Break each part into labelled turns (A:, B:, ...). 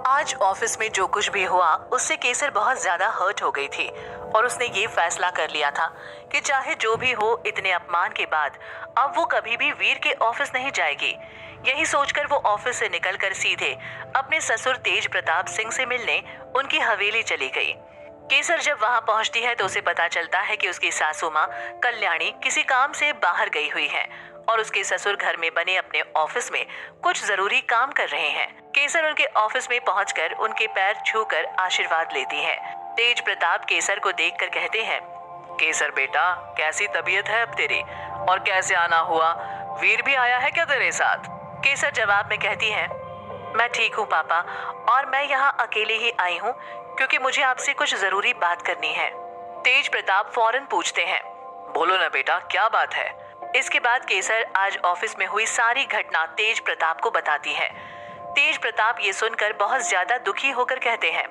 A: आज ऑफिस में जो कुछ भी हुआ उससे केसर बहुत ज्यादा हर्ट हो गई थी और उसने ये फैसला कर लिया था कि चाहे जो भी हो, इतने अपमान के बाद अब वो कभी भी वीर के ऑफिस नहीं जाएगी। यही सोचकर वो ऑफिस से निकलकर सीधे अपने ससुर तेज प्रताप सिंह से मिलने उनकी हवेली चली गई। केसर जब वहां पहुंचती है तो उसे पता चलता है कि उसकी सासू माँ कल्याणी किसी काम से बाहर गई हुई है और उसके ससुर घर में बने अपने ऑफिस में कुछ जरूरी काम कर रहे हैं। केसर उनके ऑफिस में पहुंचकर उनके पैर छूकर आशीर्वाद लेती है। तेज प्रताप केसर को देखकर कहते हैं, केसर बेटा, कैसी तबीयत है अब तेरी और कैसे आना हुआ? वीर भी आया है क्या तेरे साथ? केसर जवाब में कहती है, मैं ठीक हूँ पापा, और मैं यहाँ अकेले ही आई हूँ क्योंकि मुझे आपसे कुछ जरूरी बात करनी है। तेज प्रताप फौरन पूछते हैं, बोलो ना बेटा, क्या बात है? इसके बाद केसर आज ऑफिस में हुई सारी घटना तेज प्रताप को बताती है। तेज प्रताप ये सुनकर बहुत ज्यादा दुखी होकर कहते हैं,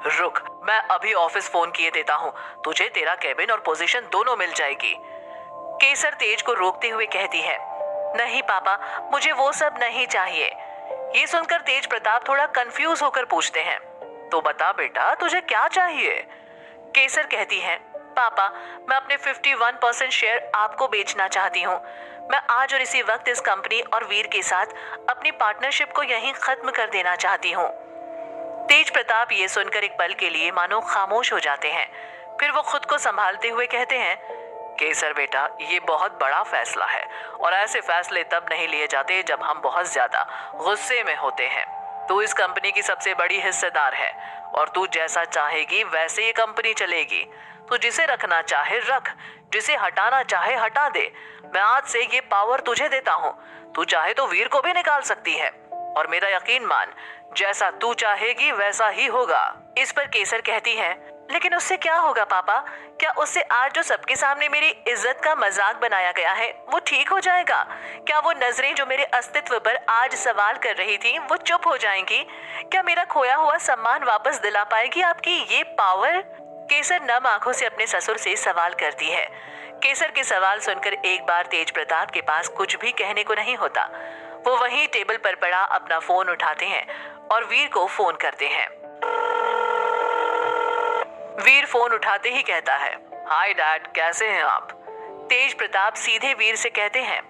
A: रुक, मैं अभी ऑफिस फोन किए देता हूँ, तुझे तेरा कैबिन और पोजीशन दोनों मिल जाएगी। केसर तेज को रोकते हुए कहती है, नहीं पापा, मुझे वो सब नहीं चाहिए। ये सुनकर तेज प्रताप थोड़ा कंफ्यूज होकर पूछते हैं, तो बता बेटा, तुझे क्या चाहिए? केसर कहती है, पापा, मैं अपने 51% शेयर आपको बेचना चाहती हूँ। मैं आज और इसी वक्त इस कंपनी और वीर के साथ अपनी पार्टनरशिप को यहीं खत्म कर देना चाहती हूँ। तेज प्रताप ये सुनकर एक पल के लिए मानो खामोश हो जाते हैं। फिर वो खुद को संभालते हुए कहते हैं, केसर बेटा, ये बहुत बड़ा फैसला है और ऐसे फैसले तब नहीं लिए जाते जब हम बहुत ज्यादा गुस्से में होते हैं। तू इस कंपनी की सबसे बड़ी हिस्सेदार है और तू जैसा चाहेगी वैसे ये कंपनी चलेगी। तू जिसे रखना चाहे रख, जिसे हटाना चाहे हटा दे। मैं आज से ये पावर तुझे देता हूँ। तू चाहे तो वीर को भी निकाल सकती है और मेरा यकीन मान, जैसा तू चाहेगी वैसा ही होगा। इस पर केसर कहती है, लेकिन उससे क्या होगा पापा? क्या उससे आज जो सबके सामने मेरी इज्जत का मजाक बनाया गया है वो ठीक हो जाएगा? क्या वो नजरें जो मेरे अस्तित्व पर आज सवाल कर रही थी वो चुप हो जाएंगी? क्या मेरा खोया हुआ सम्मान वापस दिला पाएगी आपकी ये पावर? केसर नम आंखों से अपने ससुर से सवाल करती है। केसर के सवाल सुनकर एक बार तेज प्रताप के पास कुछ भी कहने को नहीं होता। वो वहीं टेबल पर पड़ा अपना फोन उठाते हैं और वीर को फोन करते हैं। वीर फोन उठाते ही कहता है, हाय डैड, कैसे हैं आप? तेज प्रताप सीधे वीर से कहते हैं,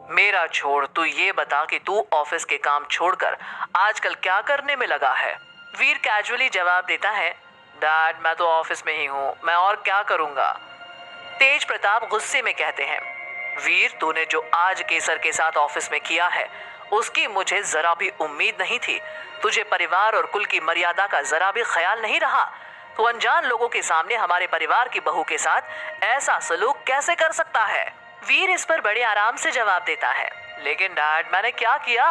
A: मेरा छोड़, तू ये बता कि तू ऑफिस के काम छोड़कर आजकल क्या करने में लगा है? वीर कैजुअली जवाब देता है, डैड, मैं तो ऑफिस में ही हूँ, मैं और क्या करूँगा? तेज प्रताप गुस्से में कहते हैं, वीर, तूने जो आज केसर के साथ ऑफिस में किया है उसकी मुझे जरा भी उम्मीद नहीं थी। तुझे परिवार और कुल की मर्यादा का जरा भी ख्याल नहीं रहा। तो अनजान लोगों के सामने हमारे परिवार की बहू के साथ ऐसा सलूक कैसे कर सकता है? वीर इस पर बड़े आराम से जवाब देता है, लेकिन डैड, मैंने क्या किया?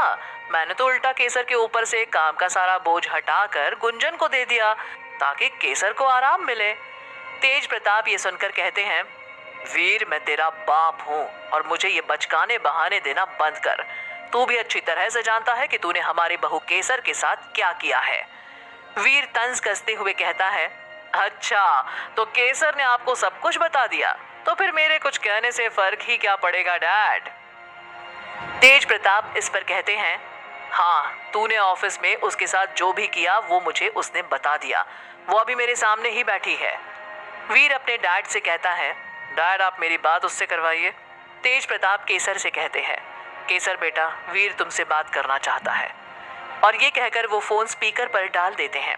A: मैंने तो उल्टा केसर के ऊपर से काम का सारा बोझ हटाकर गुंजन को दे दिया ताकि केसर को आराम मिले। तेज प्रताप ये सुनकर कहते हैं, वीर, मैं तेरा बाप हूँ और मुझे ये बचकाने बहाने देना बंद कर। तू भी अच्छी तरह से जानता है कि तूने हमारी बहू केसर के साथ क्या किया है। वीर तंज कसते हुए कहता है, अच्छा, तो केसर ने आपको सब कुछ बता दिया? तो फिर मेरे कुछ कहने से फर्क ही क्या पड़ेगा डैड? तेज प्रताप इस पर कहते हैं, हाँ, तूने ऑफिस में उसके साथ जो भी किया वो मुझे उसने बता दिया। वो अभी मेरे सामने ही बैठी है। वीर अपने डैड से कहता है, डैड, आप मेरी बात उससे करवाइए। तेज प्रताप केसर से कहते हैं, केसर बेटा, वीर तुमसे बात करना चाहता है। और ये कहकर वो फोन स्पीकर पर डाल देते हैं।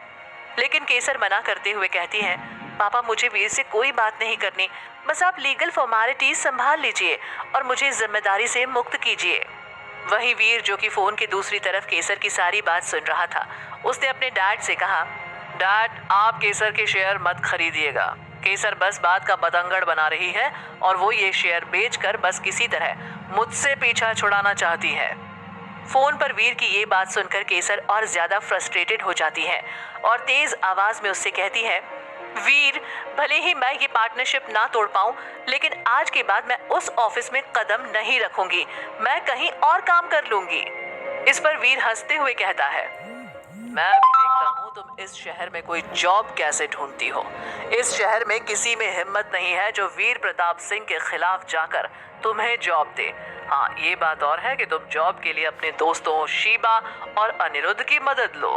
A: लेकिन केसर मना करते हुए कहती है, पापा, मुझे वीर से कोई बात नहीं करनी, बस आप लीगल फॉर्मेलिटीज संभाल लीजिए और मुझे इस जिम्मेदारी से मुक्त कीजिए। वहीं वीर, जो कि फोन की दूसरी तरफ केसर की सारी बात सुन रहा था, उसने अपने डैड से कहा, डैड, आप केसर के शेयर मत खरीदिएगा। केसर बस बात का बतंगड़ बना रही है और वो ये शेयर बेचकर बस किसी तरह मुझसे पीछा छुड़ाना चाहती है। फोन पर वीर की ये बात सुनकर केसर और ज्यादा फ्रस्ट्रेटेड हो जाती है और तेज आवाज में उससे कहती है, वीर, भले ही मैं ये पार्टनरशिप ना तोड़ पाऊं, लेकिन आज के बाद मैं उस ऑफिस में कदम नहीं रखूंगी। मैं कहीं और काम कर लूंगी। इस पर वीर हंसते हुए कहता है, मैं भी देखता हूँ तुम इस शहर में कोई जॉब कैसे ढूंढती हो। इस शहर में किसी में हिम्मत नहीं है जो वीर प्रताप सिंह के खिलाफ जाकर तुम्हें जॉब दे। हाँ, ये बात और है कि तुम जॉब के लिए अपने दोस्तों शीबा और अनिरुद्ध की मदद लो।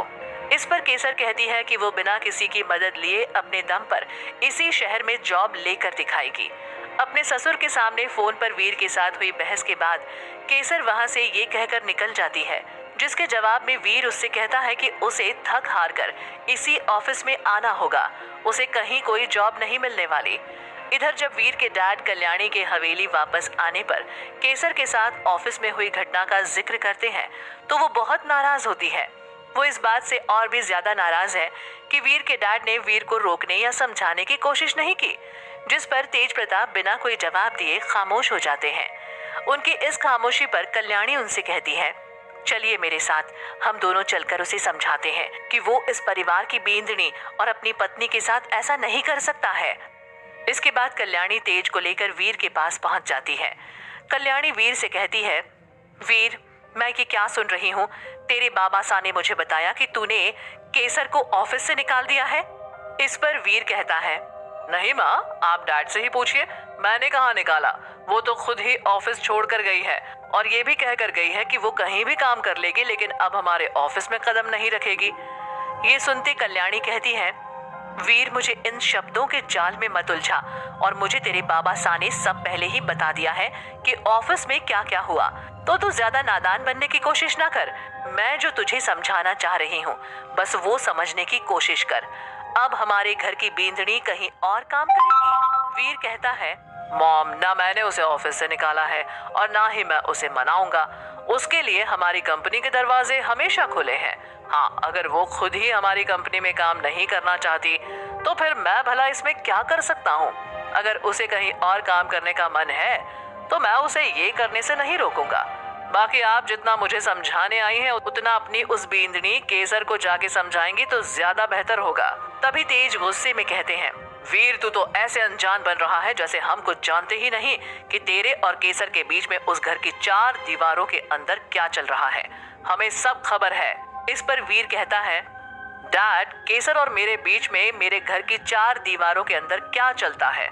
A: इस पर केसर कहती है कि वो बिना किसी की मदद लिए अपने दम पर इसी शहर में जॉब लेकर दिखाएगी। अपने ससुर के सामने फोन पर वीर के साथ हुई बहस के बाद केसर वहां से ये कहकर निकल जाती है, जिसके जवाब में वीर उससे कहता है कि उसे थक हार कर इसी ऑफिस में आना होगा, उसे कहीं कोई जॉब नहीं मिलने वाली। इधर जब वीर के डैड कल्याणी के हवेली वापस आने पर केसर के साथ ऑफिस में हुई घटना का जिक्र करते हैं तो वो बहुत नाराज होती है। वो इस बात से और भी ज्यादा नाराज है कि वीर के डैड ने वीर को रोकने या समझाने की कोशिश नहीं की, जिस पर तेज प्रताप बिना कोई जवाब दिए खामोश हो जाते हैं। उनकी इस खामोशी पर कल्याणी उनसे कहती है, चलिए मेरे साथ, हम दोनों चलकर उसे समझाते हैं कि वो इस परिवार की बींदनी और अपनी पत्नी के साथ ऐसा नहीं कर सकता है। इसके बाद कल्याणी तेज को लेकर वीर के पास पहुंच जाती है। कल्याणी वीर से कहती है, वीर, मैं ये क्या सुन रही हूँ? तेरे बाबा सा ने मुझे बताया कि तूने केसर को ऑफिस से निकाल दिया है। इस पर वीर कहता है, नहीं माँ, आप डैड से ही पूछिए, मैंने कहाँ निकाला। वो तो खुद ही ऑफिस छोड़कर गई है और ये भी कहकर गई है कि वो कहीं भी काम कर लेगी, लेकिन अब हमारे ऑफिस में कदम नहीं रखेगी। ये सुनते कल्याणी कहती है, वीर, मुझे इन शब्दों के जाल में मत उलझा और मुझे तेरे बाबा सा ने सब पहले ही बता दिया है कि ऑफिस में क्या क्या हुआ, तो तू ज्यादा नादान बनने की कोशिश ना कर। मैं जो तुझे समझाना चाह रही हूँ बस वो समझने की कोशिश कर। अब हमारे घर की बींदनी कहीं और काम करेगी। वीर कहता है, मॉम, ना मैंने उसे ऑफिस से निकाला है और ना ही मैं उसे मनाऊंगा। उसके लिए हमारी कंपनी के दरवाजे हमेशा खुले हैं। हाँ, अगर वो खुद ही हमारी कंपनी में काम नहीं करना चाहती तो फिर मैं भला इसमें क्या कर सकता हूँ। अगर उसे कहीं और काम करने का मन है तो मैं उसे ये करने से नहीं रोकूंगा। बाकी आप जितना मुझे समझाने आई हैं उतना अपनी उस बींदनी केसर को जाके समझाएंगी तो ज्यादा बेहतर होगा। तभी तेज गुस्से में कहते हैं, वीर, तू तो ऐसे अनजान बन रहा है जैसे हम कुछ जानते ही नहीं कि तेरे और केसर के बीच में उस घर की 4 दीवारों के अंदर क्या चल रहा है। हमें सब खबर है। इस पर वीर कहता है, डैड, केसर और मेरे बीच में मेरे घर की 4 दीवारों के अंदर क्या चलता है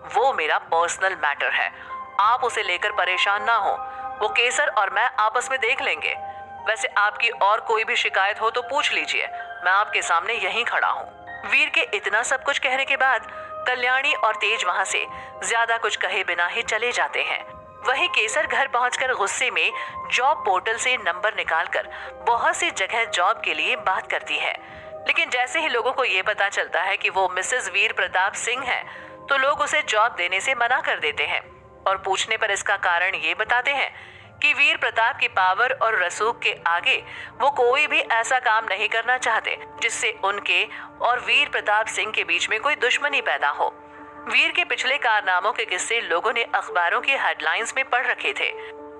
A: वो मेरा पर्सनल मैटर है। आप उसे लेकर परेशान ना हो, वो केसर और मैं आपस में देख लेंगे। वैसे आपकी और कोई भी शिकायत हो तो पूछ लीजिए, मैं आपके सामने यहीं खड़ा हूँ। वीर के इतना सब कुछ कहने के बाद कल्याणी और तेज वहां से ज्यादा कुछ कहे बिना ही चले जाते हैं। वहीं केसर घर पहुंचकर गुस्से में जॉब पोर्टल से नंबर निकालकर बहुत सी जगह जॉब के लिए बात करती है, लेकिन जैसे ही लोगों को ये पता चलता है कि वो मिसेस वीर प्रताप सिंह है तो लोग उसे जॉब देने से मना कर देते हैं और पूछने पर इसका कारण ये बताते हैं कि वीर प्रताप की पावर और रसूख के आगे वो कोई भी ऐसा काम नहीं करना चाहते जिससे उनके और वीर प्रताप सिंह के बीच में कोई दुश्मनी पैदा हो। वीर के पिछले कारनामों के किस्से लोगों ने अखबारों की हेडलाइंस में पढ़ रखे थे,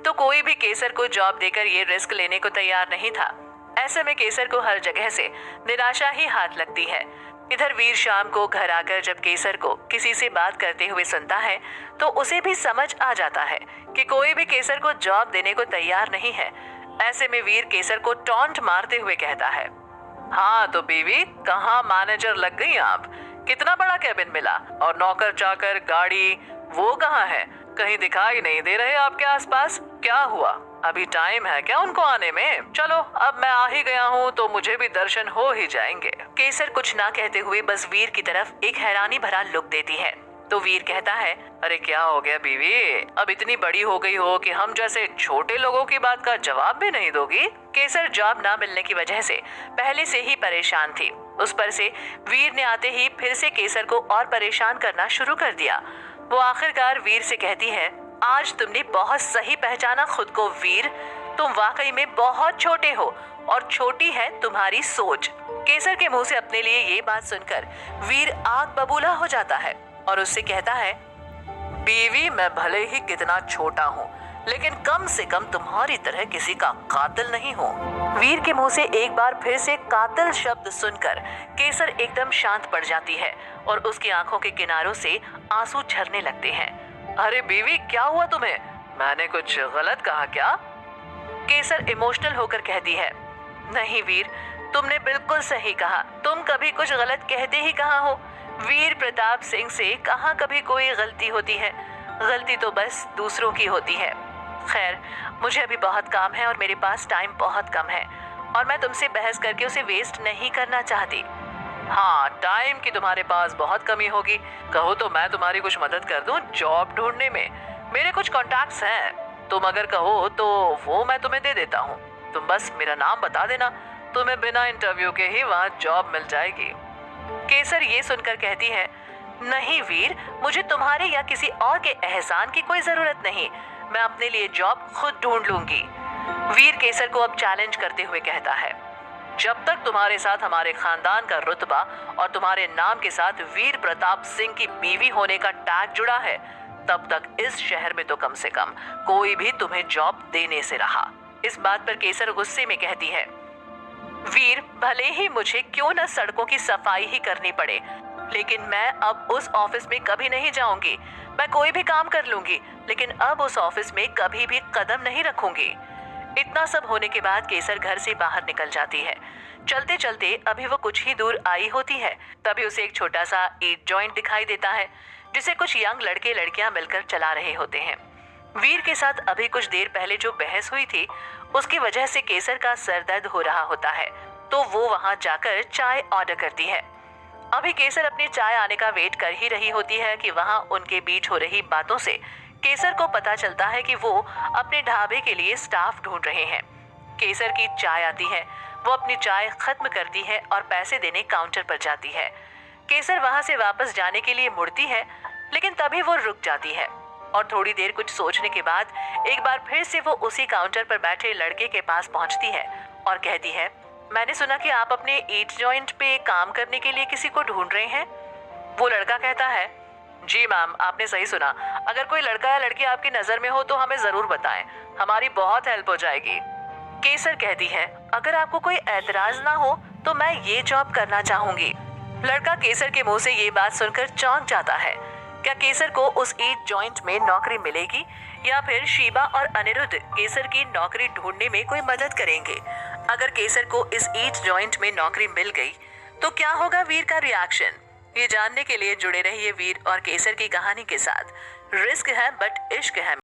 A: तो कोई भी केसर को जॉब देकर ये रिस्क लेने को तैयार नहीं था। ऐसे में केसर को हर जगह से निराशा ही हाथ लगती है। इधर वीर शाम को घर आकर जब केसर को किसी से बात करते हुए सुनता है तो उसे भी समझ आ जाता है कि कोई भी केसर को जॉब देने को तैयार नहीं है। ऐसे में वीर केसर को टॉन्ट मारते हुए कहता है, हाँ तो बीवी, कहाँ मैनेजर लग गई आप? कितना बड़ा केबिन मिला और नौकर चाकर गाड़ी वो कहाँ है? कहीं दिखाई नहीं दे रहे आपके आसपास। क्या हुआ, अभी टाइम है क्या उनको आने में? चलो, अब मैं आ ही गया हूँ तो मुझे भी दर्शन हो ही जाएंगे। केसर कुछ ना कहते हुए बस वीर की तरफ एक हैरानी भरा लुक देती है तो वीर कहता है, अरे क्या हो गया बीवी, अब इतनी बड़ी हो गई हो कि हम जैसे छोटे लोगों की बात का जवाब भी नहीं दोगी? केसर जॉब ना मिलने की वजह से पहले से ही परेशान थी। उस पर से वीर ने आते ही फिर से केसर को और परेशान करना शुरू कर दिया। वो आखिरकार वीर से कहती है, आज तुमने बहुत सही पहचाना खुद को वीर, तुम वाकई में बहुत छोटे हो और छोटी है तुम्हारी सोच। केसर के मुंह से अपने लिए ये बात सुनकर वीर आग बबूला हो जाता है और उससे कहता है, बीवी, मैं भले ही कितना छोटा हूँ लेकिन कम से कम तुम्हारी तरह किसी का कातिल नहीं हूँ। वीर के मुंह से एक बार फिर से कातिल शब्द सुनकर केसर एकदम शांत पड़ जाती है और उसकी आंखों के किनारों से आंसू झरने लगते हैं। अरे बीवी, क्या हुआ तुम्हें? मैंने कुछ गलत कहा क्या? केसर इमोशनल होकर कहती है, नहीं वीर, तुमने बिल्कुल सही कहा, तुम कभी कुछ गलत कहते ही कहाँ हो। वीर प्रताप सिंह से कहाँ कभी कोई गलती होती है, गलती तो बस दूसरों की होती है। खैर, मुझे अभी बहुत काम है और मेरे पास टाइम बहुत कम है और मैं तुमसे बहस करके उसे वेस्ट नहीं करना चाहती। हाँ, टाइम की तुम्हारे पास बहुत कमी होगी। कहो तो मैं तुम्हारी कुछ मदद कर दूं जॉब ढूंढने में। मेरे कुछ कॉन्टैक्ट्स हैं, तुम अगर कहो तो वो मैं तुम्हें दे देता हूँ। तुम बस मेरा नाम बता देना, तुम्हें बिना इंटरव्यू के ही वहाँ जॉब मिल जाएगी। केसर ये सुनकर कहती है, नहीं वीर, मुझे तुम्हारे या किसी और के एहसान की कोई जरूरत नहीं। मैं अपने लिए जॉब खुद ढूंढ लूंगी। वीर केसर को अब चैलेंज करते हुए कहता है, जब तक तुम्हारे साथ हमारे खानदान का रुतबा और तुम्हारे नाम के साथ वीर प्रताप सिंह की बीवी होने का टैग जुड़ा है, तब तक इस शहर में तो कम से कम कोई भी तुम्हें जॉब देने से रहा। इस बात पर केसर गुस्से में कहती है, वीर, भले ही मुझे क्यों न सड़कों की सफाई ही करनी पड़े, लेकिन मैं अब उस ऑफिस में कभी नहीं जाऊंगी। मैं कोई भी काम कर लूंगी, लेकिन अब उस ऑफिस में कभी भी कदम नहीं रखूंगी। इतना सब होने के बाद केसर घर से बाहर निकल जाती है। चलते चलते अभी वो कुछ ही दूर आई होती है, तभी उसे एक छोटा सा ईट जॉइंट दिखाई देता है, जिसे कुछ यंग लड़के लड़कियां मिलकर चला रहे होते हैं। वीर के साथ अभी कुछ देर पहले जो बहस हुई थी, उसकी वजह से केसर का सर दर्द हो रहा होता है, तो वो वहां जाकर चाय ऑर्डर करती है। अभी केसर अपनी चाय आने का वेट कर ही रही होती है कि वहां उनके बीच हो रही बातों से केसर को पता चलता है कि वो अपने ढाबे के लिए स्टाफ ढूंढ रहे हैं। केसर की चाय आती है, वो अपनी चाय खत्म करती है और पैसे देने काउंटर पर जाती है। केसर वहां से वापस जाने के लिए मुड़ती है, लेकिन तभी वो रुक जाती है और थोड़ी देर कुछ सोचने के बाद एक बार फिर से वो उसी काउंटर पर बैठे लड़के के पास पहुंचती है और कहती है, मैंने सुना कि आप अपने ईट जॉइंट पे काम करने के लिए किसी को ढूंढ रहे हैं। वो लड़का कहता है, जी मैम, आपने सही सुना। अगर कोई लड़का या लड़की आपकी नजर में हो तो हमें जरूर बताएं, हमारी बहुत हेल्प हो जाएगी। केसर कहती है, अगर आपको कोई एतराज ना हो तो मैं ये जॉब करना चाहूंगी। लड़का केसर के मुंह से ये बात सुनकर चौंक जाता है। क्या केसर को उस ईट जॉइंट में नौकरी मिलेगी या फिर शीबा और अनिरुद्ध केसर की नौकरी ढूंढने में कोई मदद करेंगे? अगर केसर को इस ईट जॉइंट में नौकरी मिल गई तो क्या होगा वीर का रिएक्शन? ये जानने के लिए जुड़े रहिए वीर और केसर की कहानी के साथ। रिस्क है बट इश्क है।